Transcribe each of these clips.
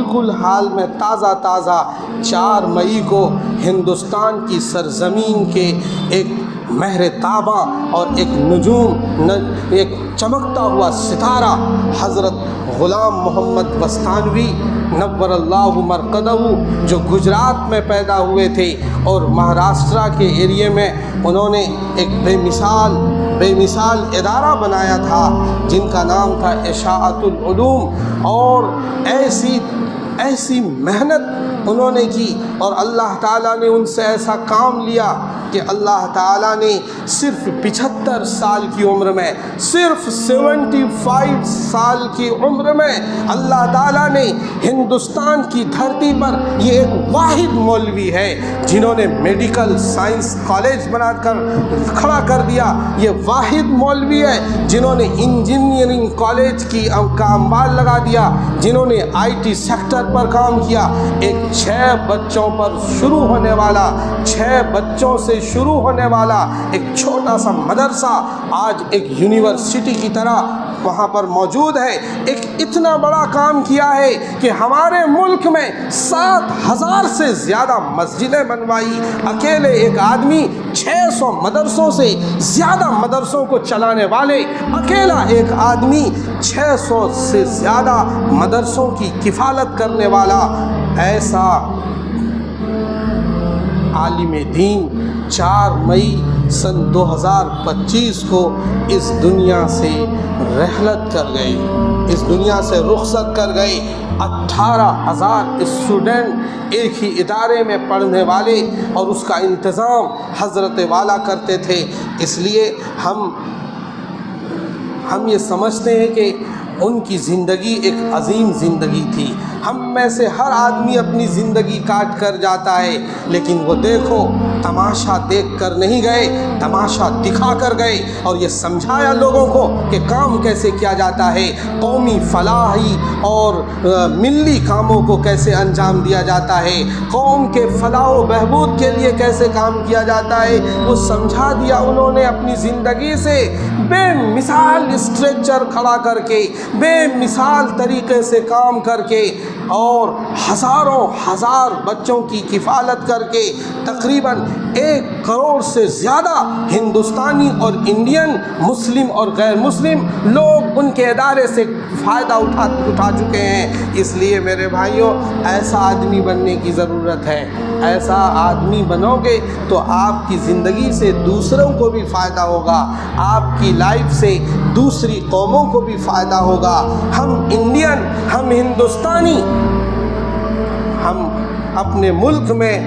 بالکل حال میں تازہ 4 مئی کو ہندوستان کی سرزمین کے ایک مہر تاباں اور ایک نجوم، ایک چمکتا ہوا ستارہ حضرت غلام محمد بستانوی نور اللہ مرقدہ، جو گجرات میں پیدا ہوئے تھے اور مہاراشٹرا کے ایریے میں انہوں نے ایک بے مثال ادارہ بنایا تھا جن کا نام تھا اشاعت العلوم، اور ایسی محنت انہوں نے کی اور اللہ تعالیٰ نے ان سے ایسا کام لیا کہ اللہ تعالیٰ نے صرف 75 سال کی عمر میں، صرف 75 سال کی عمر میں اللہ تعالیٰ نے ہندوستان کی دھرتی پر یہ ایک واحد مولوی ہے جنہوں نے میڈیکل سائنس کالج بنا کر کھڑا کر دیا، یہ واحد مولوی ہے جنہوں نے انجینئرنگ کالج کا امبال لگا دیا، جنہوں نے IT سیکٹر پر کام کیا، ایک 6 بچوں پر شروع ہونے والا 6 بچوں سے شروع ہونے والا ایک چھوٹا سا مدرسہ آج ایک یونیورسٹی کی طرح وہاں پر موجود ہے۔ ایک اتنا بڑا کام کیا ہے کہ ہمارے ملک میں 7,000 سے زیادہ مسجدیں بنوائی، اکیلے ایک آدمی 600 مدرسوں سے زیادہ مدرسوں کو چلانے والے، اکیلا ایک آدمی 600 سے زیادہ مدرسوں کی کفالت کرنے والا ایسا عالم دین 4 مئی سن 2025 کو اس دنیا سے رحلت کر گئے، اس دنیا سے رخصت کر گئے۔ 18,000 اسٹوڈنٹ ایک ہی ادارے میں پڑھنے والے، اور اس کا انتظام حضرت والا کرتے تھے۔ اس لیے ہم یہ سمجھتے ہیں کہ ان کی زندگی ایک عظیم زندگی تھی۔ ہم میں سے ہر آدمی اپنی زندگی کاٹ کر جاتا ہے، لیکن وہ دیکھو تماشا دیکھ کر نہیں گئے، تماشا دکھا کر گئے اور یہ سمجھایا لوگوں کو کہ کام کیسے کیا جاتا ہے، قومی فلاحی اور ملی کاموں کو کیسے انجام دیا جاتا ہے، قوم کے فلاح و بہبود کے لیے کیسے کام کیا جاتا ہے، وہ سمجھا دیا انہوں نے اپنی زندگی سے، بے مثال اسٹرکچر کھڑا کر کے، بے مثال طریقے سے کام کر کے، اور ہزاروں ہزار بچوں کی کفالت کر کے تقریباً 1 کروڑ سے زیادہ ہندوستانی اور انڈین، مسلم اور غیر مسلم لوگ ان کے ادارے سے فائدہ اٹھا چکے ہیں۔ اس لیے میرے بھائیوں، ایسا آدمی بننے کی ضرورت ہے۔ ایسا آدمی بنو گے تو آپ کی زندگی سے دوسروں کو بھی فائدہ ہوگا، آپ کی لائف سے دوسری قوموں کو بھی فائدہ ہوگا۔ ہم انڈین، ہم ہندوستانی، ہم اپنے ملک میں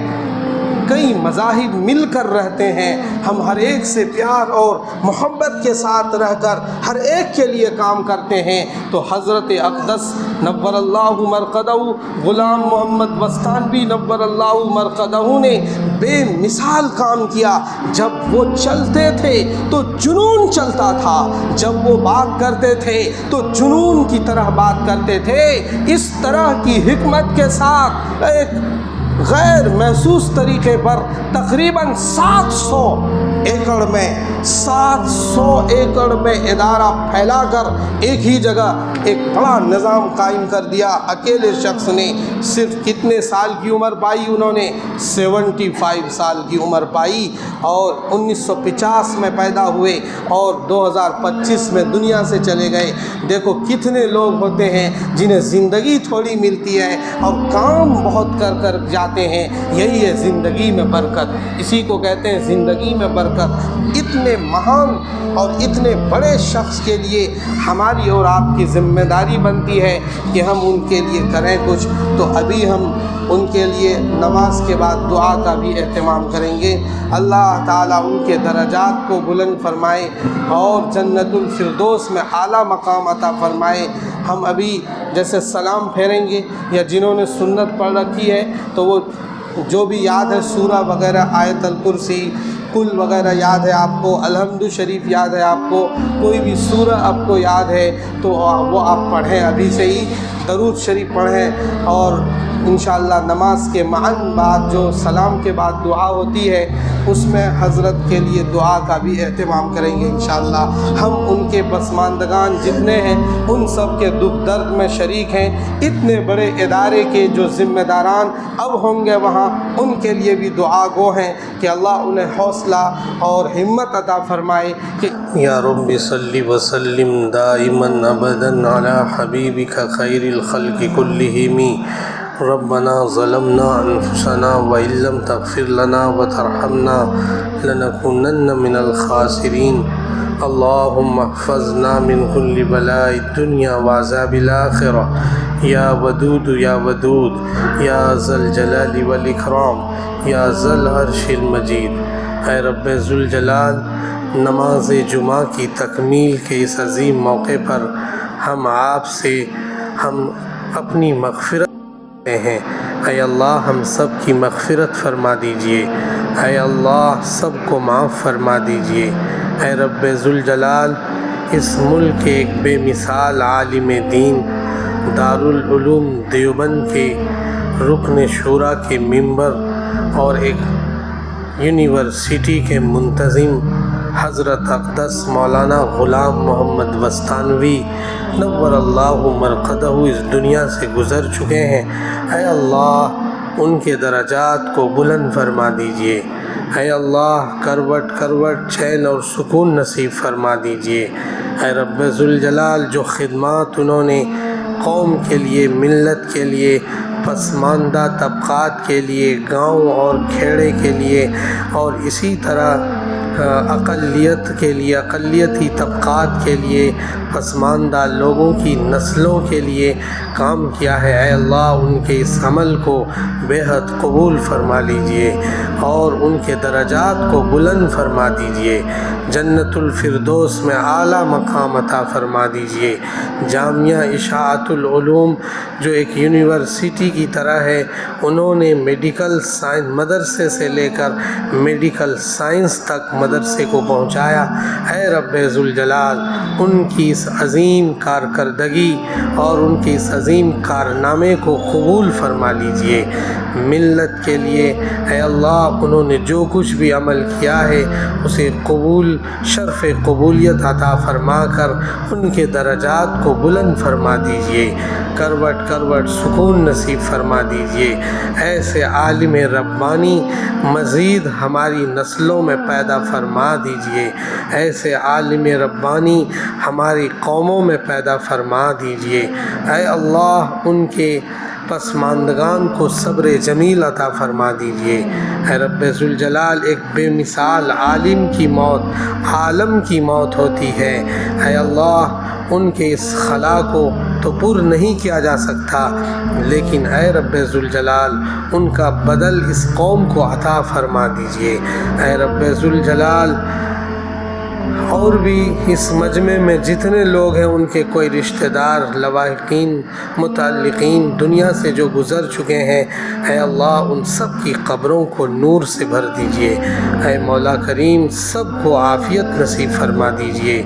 کئی مذاہب مل کر رہتے ہیں، ہم ہر ایک سے پیار اور محبت کے ساتھ رہ کر ہر ایک کے لیے کام کرتے ہیں۔ تو حضرت اقدس نور اللہ مرقدہ غلام محمد بستانوی نور اللہ مرقدہ نے بے مثال کام کیا۔ جب وہ چلتے تھے تو جنون چلتا تھا، جب وہ بات کرتے تھے تو جنون کی طرح بات کرتے تھے۔ اس طرح کی حکمت کے ساتھ ایک غیر محسوس طریقے پر تقریباً 700 ایکڑ میں ادارہ پھیلا کر ایک ہی جگہ ایک بڑا نظام قائم کر دیا۔ اکیلے شخص نے صرف کتنے سال کی عمر پائی؟ انہوں نے 75 سال کی عمر پائی، اور 1950 میں پیدا ہوئے اور 2025 میں دنیا سے چلے گئے۔ دیکھو کتنے لوگ ہوتے ہیں جنہیں زندگی تھوڑی ملتی ہے اور کام بہت کر جاتے ہیں۔ یہی ہے زندگی میں برکت، اسی کو کہتے ہیں زندگی میں برکت۔ اتنے مہان اور اتنے بڑے شخص کے لیے ہماری اور آپ کی ذمہ داری بنتی ہے کہ ہم ان کے لیے کریں کچھ۔ تو ابھی ہم ان کے لیے نماز کے بعد دعا کا بھی اہتمام کریں گے۔ اللہ تعالیٰ ان کے درجات کو بلند فرمائے اور جنت الفردوس میں اعلیٰ مقام عطا فرمائے۔ ہم ابھی جیسے سلام پھیریں گے، یا جنہوں نے سنت پڑھ رکھی ہے تو وہ جو بھی یاد ہے سورہ وغیرہ، آیت الکرسی، کل وغیرہ یاد ہے آپ کو، الحمد شریف یاد ہے آپ کو، کوئی بھی سورہ آپ کو یاد ہے تو وہ آپ پڑھیں، ابھی سے ہی درود شریف پڑھیں۔ اور انشاءاللہ نماز کے بعد جو سلام کے بعد دعا ہوتی ہے اس میں حضرت کے لیے دعا کا بھی اہتمام کریں گے انشاءاللہ۔ ہم ان کے پسماندگان جتنے ہیں ان سب کے دکھ درد میں شریک ہیں۔ اتنے بڑے ادارے کے جو ذمہ داران اب ہوں گے وہاں، ان کے لیے بھی دعا گو ہیں کہ اللہ انہیں حوصلہ اور ہمت عطا فرمائے کہ یا رب صلی وسلم دائما ابدا علی حبیبک خیر الخلق کلہم۔ ربنا ظلمنا انفسنا وان لم تغفر لنا وترحمنا لنکونن من الخاسرین۔ اللہم احفظنا من کل بلاء الدنیا وعذاب الآخرہ یا ودود یا ودود یا ذا الجلال والاکرام یا ذا العرش المجید۔ اے رب ذوالجلال، نماز جمعہ کی تکمیل کے اس عظیم موقع پر ہم آپ سے اپنی مغفرت کرتے ہیں۔ اے اللہ ہم سب کی مغفرت فرما دیجئے، اے اللہ سب کو معاف فرما دیجئے۔ اے رب ذوالجلال، اس ملک کے ایک بے مثال عالم دین، دارالعلوم دیوبند کے رکن شورا کے ممبر اور ایک یونیورسٹی کے منتظم حضرت اقدس مولانا غلام محمد وستانوی نور اللہ مرقدہ اس دنیا سے گزر چکے ہیں۔ اے اللہ ان کے درجات کو بلند فرما دیجئے، اے اللہ کروٹ کروٹ چین اور سکون نصیب فرما دیجئے۔ اے رب ذوالجلال، جو خدمات انہوں نے قوم کے لیے، ملت کے لیے، پسماندہ طبقات کے لیے، گاؤں اور کھیڑے کے لیے اور اسی طرح اقلیت کے لیے، اقلیتی طبقات کے لیے، پسماندہ لوگوں کی نسلوں کے لیے کام کیا ہے، اے اللہ ان کے اس عمل کو بے حد قبول فرما لیجئے اور ان کے درجات کو بلند فرما دیجئے، جنت الفردوس میں اعلیٰ مقام عطا فرما دیجئے۔ جامعہ اشاعت العلوم جو ایک یونیورسٹی کی طرح ہے، انہوں نے میڈیکل سائنس مدرسے سے لے کر میڈیکل سائنس تک مدرسے کو پہنچایا۔ اے رب ذوالجلال، ان کی اس عظیم کارکردگی اور ان کے اس عظیم کارنامے کو قبول فرما لیجئے۔ ملت کے لیے اے اللہ انہوں نے جو کچھ بھی عمل کیا ہے اسے قبول، شرف قبولیت عطا فرما کر ان کے درجات کو بلند فرما دیجئے، کروٹ کروٹ سکون نصیب فرما دیجئے۔ ایسے عالم ربانی مزید ہماری نسلوں میں پیدا فرما دیجئے، ایسے عالم ربانی ہماری قوموں میں پیدا فرما دیجئے۔ اے اللہ ان کے پسماندگان کو صبر جمیل عطا فرما دیجئے۔ اے رب ذوالجلال، ایک بے مثال عالم کی موت عالم کی موت ہوتی ہے، اے اللہ ان کے اس خلا کو تو پر نہیں کیا جا سکتا، لیکن اے رب ذوالجلال ان کا بدل اس قوم کو عطا فرما دیجئے۔ اے رب ذوالجلال، اور بھی اس مجمع میں جتنے لوگ ہیں ان کے کوئی رشتہ دار، لواحقین، متعلقین دنیا سے جو گزر چکے ہیں، اے اللہ ان سب کی قبروں کو نور سے بھر دیجئے۔ اے مولا کریم، سب کو عافیت نصیب فرما دیجئے۔